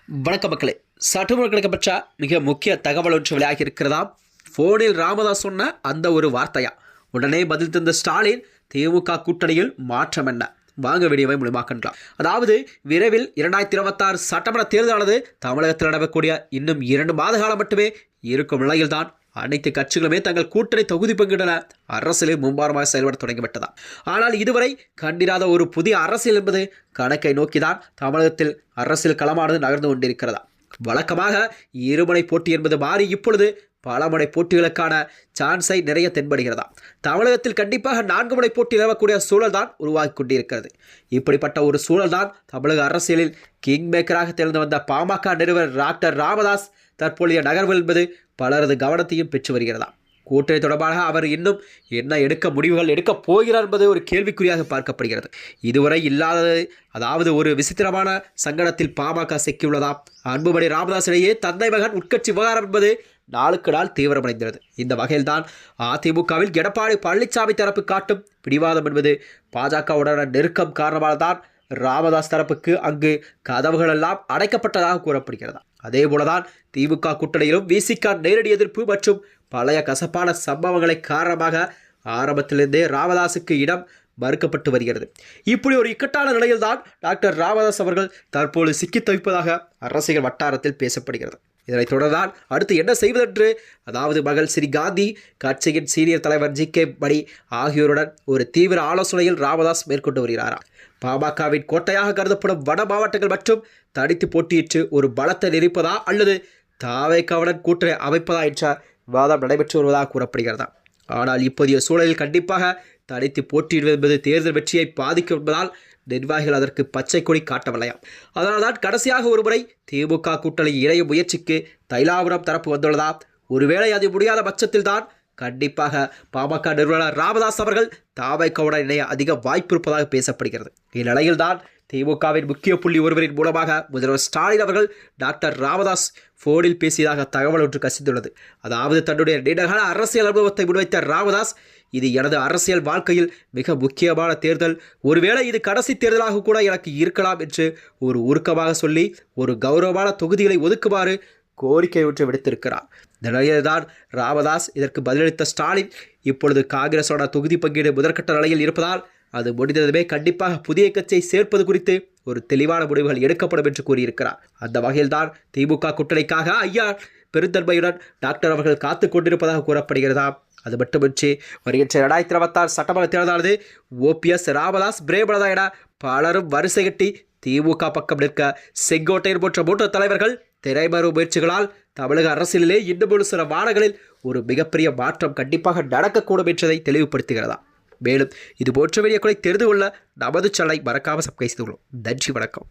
வணக்க மக்களே, சற்றுமுன் கிடைக்கப்பட்ட மிக முக்கிய தகவல் ஒன்று வெளியாகி இருக்கிறதாம். போனில் ராமதாஸ் சொன்ன அந்த ஒரு வார்த்தையா உடனே பதில் தந்த ஸ்டாலின், திமுக கூட்டணியில் மாற்றம் என்ன? வாங்க வீடியோவை முழுமாக்கலாம். அதாவது விரைவில் 2026 சட்டமன்ற தேர்தலானது தமிழகத்தில் நடக்கக்கூடிய இன்னும் 2 மாத காலம் மட்டுமே இருக்கும் நிலையில்தான் அனைத்து கட்சிகளுமே தங்கள் கூட்டணி தொகுதி பங்கிடல அரசியலில் மும்பாரமாக செயல்பட தொடங்கிவிட்டதா. ஆனால் இதுவரை கண்டிராத ஒரு புதிய அரசியல் என்பது கணக்கை நோக்கிதான் தமிழகத்தில் அரசியல் களமானது நகர்ந்து கொண்டிருக்கிறதா. வழக்கமாக இருமுனை போட்டி என்பது மாறி இப்பொழுது பலமுனை போட்டிகளுக்கான சான்ஸை நிறைய தென்படுகிறதா. தமிழகத்தில் கண்டிப்பாக 4 முனை போட்டி நிலவக்கூடிய சூழல் தான் உருவாகி கொண்டிருக்கிறது. இப்படிப்பட்ட ஒரு சூழல் தான் தமிழக அரசியலில் கிங் மேக்கராக திகழ்ந்து வந்த பாமக நிறுவனர் டாக்டர் ராமதாஸ் தற்போதைய நகர்வு என்பது பலரது கவனத்தையும் பெற்று வருகிறதா. கூட்டணி தொடர்பாக அவர் இன்னும் என்ன முடிவுகள் எடுக்கப் போகிறார் என்பது ஒரு கேள்விக்குறியாக பார்க்கப்படுகிறது. இதுவரை இல்லாதது, அதாவது ஒரு விசித்திரமான சங்கடத்தில் பாமக சிக்கியுள்ளதாம். அன்புமணி ராமதாஸ் இடையே தந்தை மகன் உட்கட்சி விவகாரம் என்பது நாளுக்கு நாள் தீவிரமடைந்தது. இந்த வகையில்தான் அதிமுகவில் எடப்பாடி பழனிசாமி தரப்பு காட்டும் பிடிவாதம் என்பது பாஜகவுடனான நெருக்கம் காரணமாக தான் ராமதாஸ் தரப்புக்கு அங்கு கதவுகள் எல்லாம் அடைக்கப்பட்டதாக கூறப்படுகிறதா. அதே போலதான் திமுக கூட்டணியிலும் விசிக நேரடி எதிர்ப்பு மற்றும் பழைய கசப்பான சம்பவங்களை காரணமாக ஆரம்பத்திலிருந்தே ராமதாஸுக்கு இடம் மறுக்கப்பட்டு வருகிறது. இப்படி ஒரு இக்கட்டான நிலையில்தான் டாக்டர் ராமதாஸ் அவர்கள் தற்போது சிக்கி தவிப்பதாக அரசியல் வட்டாரத்தில் பேசப்படுகிறது. இதனைத் தொடர்ந்தான் அடுத்து என்ன செய்வதென்று, அதாவது மகள் ஸ்ரீ காந்தி, கட்சியின் சீனியர் தலைவர் ஜி.கே. மணி ஆகியோருடன் ஒரு தீவிர ஆலோசனையில் ராமதாஸ் மேற்கொண்டு வருகிறாராம். பாமகவின் கோட்டையாக கருதப்படும் வட மாவட்டங்கள் மற்றும் தனித்து போட்டியிட்டு ஒரு பலத்தை நிரூபிப்பதா அல்லது தாவேக்காவுடன் கூட்டணி அமைப்பதா என்ற விவாதம் நடைபெற்று வருவதாக கூறப்படுகிறதா. ஆனால் இப்போதைய சூழலில் கண்டிப்பாக தனித்து போட்டியிடுவது என்பது தேர்தல் வெற்றியை பாதிக்கும் என்பதால் நிர்வாகிகள் அதற்கு பச்சை கொடி காட்டவில்லையாம். அதனால்தான் கடைசியாக ஒருமுறை திமுக கூட்டணி இணைய முயற்சிக்கு தைலாபுரம் தரப்பு வந்துள்ளதா. ஒருவேளை அது முடியாத பட்சத்தில் தான் கண்டிப்பாக பாமக நிறுவனர் ராமதாஸ் அவர்கள் தாவேக்காவுடன் இணைய அதிக வாய்ப்பு இருப்பதாக பேசப்படுகிறது. இந்நிலையில்தான் திமுகவின் முக்கிய புள்ளி ஒருவரின் மூலமாக முதல்வர் ஸ்டாலின் அவர்கள் டாக்டர் ராமதாஸ் போனில் பேசியதாக தகவல் ஒன்று கசிந்துள்ளது. அதாவது தன்னுடைய நீண்டகால அரசியல் அனுபவத்தை முன்வைத்த ராமதாஸ், இது எனது அரசியல் வாழ்க்கையில் மிக முக்கியமான தேர்தல், ஒருவேளை இது கடைசி தேர்தலாக கூட எனக்கு இருக்கலாம் என்று ஒரு உருக்கமாக சொல்லி ஒரு கௌரவமான தொகுதிகளை ஒதுக்குமாறு கோரிக்கை ஒன்று விடுத்திருக்கிறார். இந்த நிலையில்தான் ராமதாஸ் இதற்கு பதிலளித்த ஸ்டாலின், இப்பொழுது காங்கிரஸோட தொகுதி பங்கீடு முதற்கட்ட நிலையில் இருப்பதால் அது முடிந்ததுமே கண்டிப்பாக புதிய கட்சியை சேர்ப்பது குறித்து ஒரு தெளிவான முடிவுகள் எடுக்கப்படும் என்று கூறியிருக்கிறார். அந்த வகையில்தான் திமுக கூட்டணிக்காக ஐயா பெருந்தன்மையுடன் டாக்டர் அவர்கள் காத்து கொண்டிருப்பதாக கூறப்படுகிறதா. அது மட்டுமின்றி வருகின்ற 2026 சட்டமன்ற தேர்தலானது ஓபிஎஸ், ராமதாஸ், பிரேமலதா என பலரும் வரிசை கட்டி திமுக பக்கம் நிற்க செங்கோட்டையன் போன்ற மூத்த தலைவர்கள் திரைமறு முயற்சிகளால் தமிழக அரசியலிலே இன்னும் ஒரு சில வாரங்களில் ஒரு மிகப்பெரிய மாற்றம் கண்டிப்பாக நடக்கக்கூடும் என்பதை தெளிவுபடுத்துகிறதா. மேலும் இது போன்ற வீடியோக்களை தெரிந்து கொள்ள நமது சேனலை மறக்காமல் சப்ஸ்கிரைப் செய்து கொள்ளும். நன்றி, வணக்கம்.